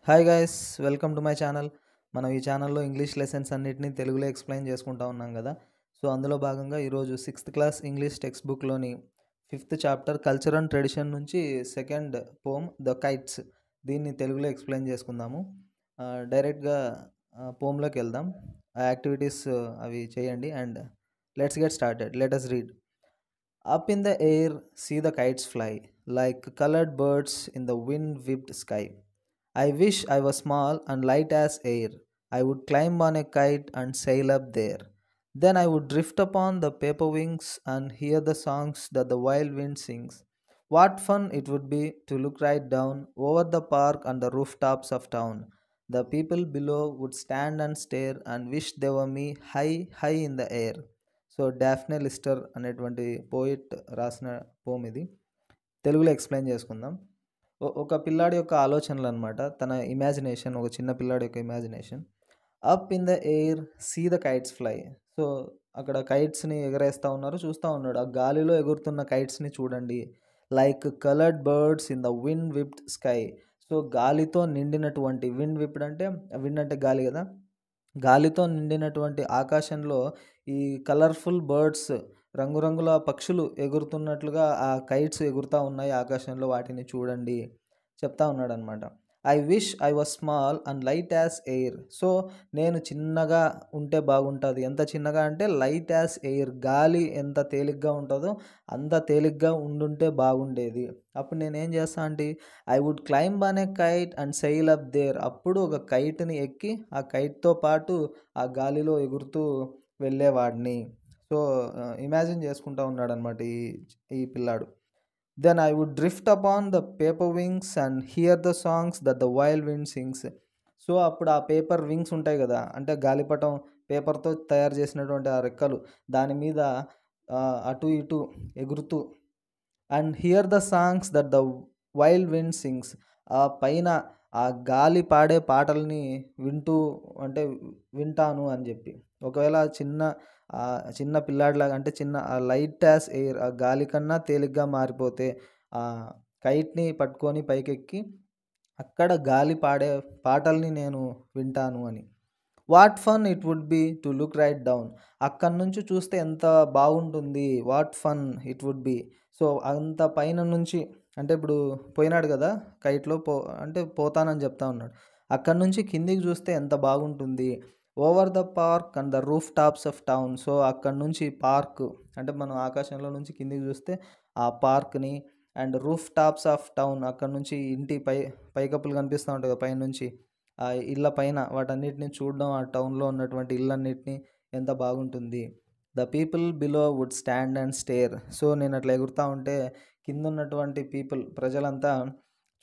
Hi guys, welcome to my channel. మనం ఈ ఛానల్లో ఇంగ్లీష్ లెసన్స్ అన్నిటిని తెలుగులో ఎక్స్ప్లెయిన్ చేసుకుంటా ఉన్నాం కదా. సో అందులో భాగంగా ఈరోజు 6th క్లాస్ ఇంగ్లీష్ టెక్స్ట్ బుక్లోని 5th chapter culture and tradition నుంచి సెకండ్ పోమ్ ద కైట్స్, దీన్ని తెలుగులో ఎక్స్ప్లెయిన్ చేసుకుందాము. డైరెక్ట్గా పోమ్లోకి వెళ్దాం. ఆ యాక్టివిటీస్ అవి చేయండి and let's get started. Let us read. Up in the air, see the kites fly, like colored birds in the wind-whipped sky. I wish I was small and light as air. I would climb on a kite and sail up there. Then I would drift upon the paper wings and hear the songs that the wild wind sings. What fun it would be to look right down over the park and the rooftops of town. The people below would stand and stare and wish they were me high, high in the air. So Daphne Lister అనేటువంటి poet రాసిన poem ఇది. తెలుగులో explain చేసుకుందాం. ఒక పిల్లాడి యొక్క ఆలోచనలు అనమాట, తన ఇమాజినేషన్, ఒక చిన్న పిల్లాడి యొక్క imagination. Up in the air see the kites fly. So అక్కడ కైట్స్ని ఎగరేస్తూ ఉన్నారు, చూస్తూ ఉన్నాడు. ఆ గాలిలో ఎగురుతున్న కైట్స్ని చూడండి. Like coloured birds in the wind whipped sky. So గాలితో నిండినటువంటి, విండ్ విప్డ్ అంటే విండ్ అంటే గాలి కదా, గాలితో నిండినటువంటి ఆకాశంలో ఈ కలర్ఫుల్ బర్డ్స్, రంగురంగుల పక్షులు ఎగురుతున్నట్లుగా ఆ కైట్స్ ఎగురుతూ ఉన్నాయి ఆకాశంలో, వాటిని చూడండి చెప్తా ఉన్నాడు అనమాట. I wish I was small and light as air. So నేను చిన్నగా ఉంటే బాగుంటుంది. ఎంత చిన్నగా అంటే లైట్ యాజ్ ఎయిర్, గాలి ఎంత తేలిగ్గా ఉంటుందో అంత తేలిగ్గా ఉండుంటే బాగుండేది. అప్పుడు నేనేం చేస్తా అంటే ఐ వుడ్ క్లైంబ్ అనే kite and sail up there. అప్పుడు ఒక కైట్ని ఎక్కి ఆ కైట్తో పాటు ఆ గాలిలో ఎగురుతూ వెళ్ళేవాడిని. సో ఇమాజిన్ చేసుకుంటూ ఉన్నాడు అనమాట ఈ పిల్లాడు. Then I would drift upon the paper wings and hear the songs that the wild wind sings. So అప్పుడు ఆ పేపర్ వింగ్స్ ఉంటాయి కదా, అంటే గాలిపటం, పేపర్తో తయారు చేసినటువంటి ఆ రెక్కలు, దాని మీద అటు ఇటు ఎగురుతూ and hear the songs that the wild wind sings. ఆ పైన ఆ గాలి పాడే పాటల్ని వింటూ, అంటే వింటాను అని చెప్పి. ఒకవేళ చిన్న పిల్లాడిలాగా, అంటే చిన్న లైట్ యాజ్ ఎయిర్, ఆ గాలి కన్నా తేలిగ్గా మారిపోతే ఆ కైట్ని పట్టుకొని పైకెక్కి అక్కడ గాలి పాడే పాటల్ని నేను వింటాను అని. What fun it would be to look right down. అక్కడి నుంచి చూస్తే ఎంత బాగుంటుంది. What fun it would be. So అంత పైన నుంచి, అంటే ఇప్పుడు పోయినాడు కదా కైట్లో, అంటే పోతానని చెప్తా ఉన్నాడు. అక్కడి నుంచి కిందికి చూస్తే ఎంత బాగుంటుంది. Over the park and the roof tops of town. So అక్కడ నుంచి పార్క్, అంటే మనం ఆకాశంలో నుంచి కిందికి చూస్తే ఆ పార్క్ని, and roof tops of town, అక్కడ నుంచి ఇంటి పైకప్పులు కనిపిస్తూ ఉంటాయి కదా పైనుంచి, ఆ ఇళ్ళ పైన వాటన్నిటిని చూడడం, ఆ టౌన్లో ఉన్నటువంటి ఇళ్ళన్నిటిని ఎంత బాగుంటుంది. The people below would stand and stare. So నేను అట్లా ఎగురుతూ ఉంటే కింద ఉన్నటువంటి ప్రజలంతా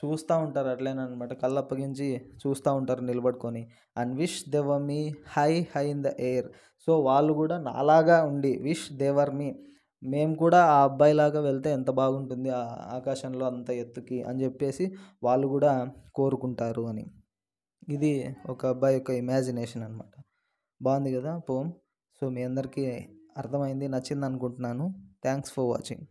చూస్తూ ఉంటారు, అట్లేనమాట, కళ్ళప్పగించి చూస్తూ ఉంటారు నిలబడుకొని. And wish they were me high, high in the air. So వాళ్ళు కూడా నాలాగా ఉండి, విష్ దేవర్ మీ, మేము కూడా ఆ అబ్బాయిలాగా వెళ్తే ఎంత బాగుంటుంది ఆ ఆకాశంలో అంత ఎత్తుకి అని చెప్పేసి వాళ్ళు కూడా కోరుకుంటారు అని. ఇది ఒక అబ్బాయి యొక్క ఇమాజినేషన్ అనమాట. బాగుంది కదా పోమ్. సో మీ అందరికీ అర్థమైంది, నచ్చింది అనుకుంటున్నాను. Thanks for watching.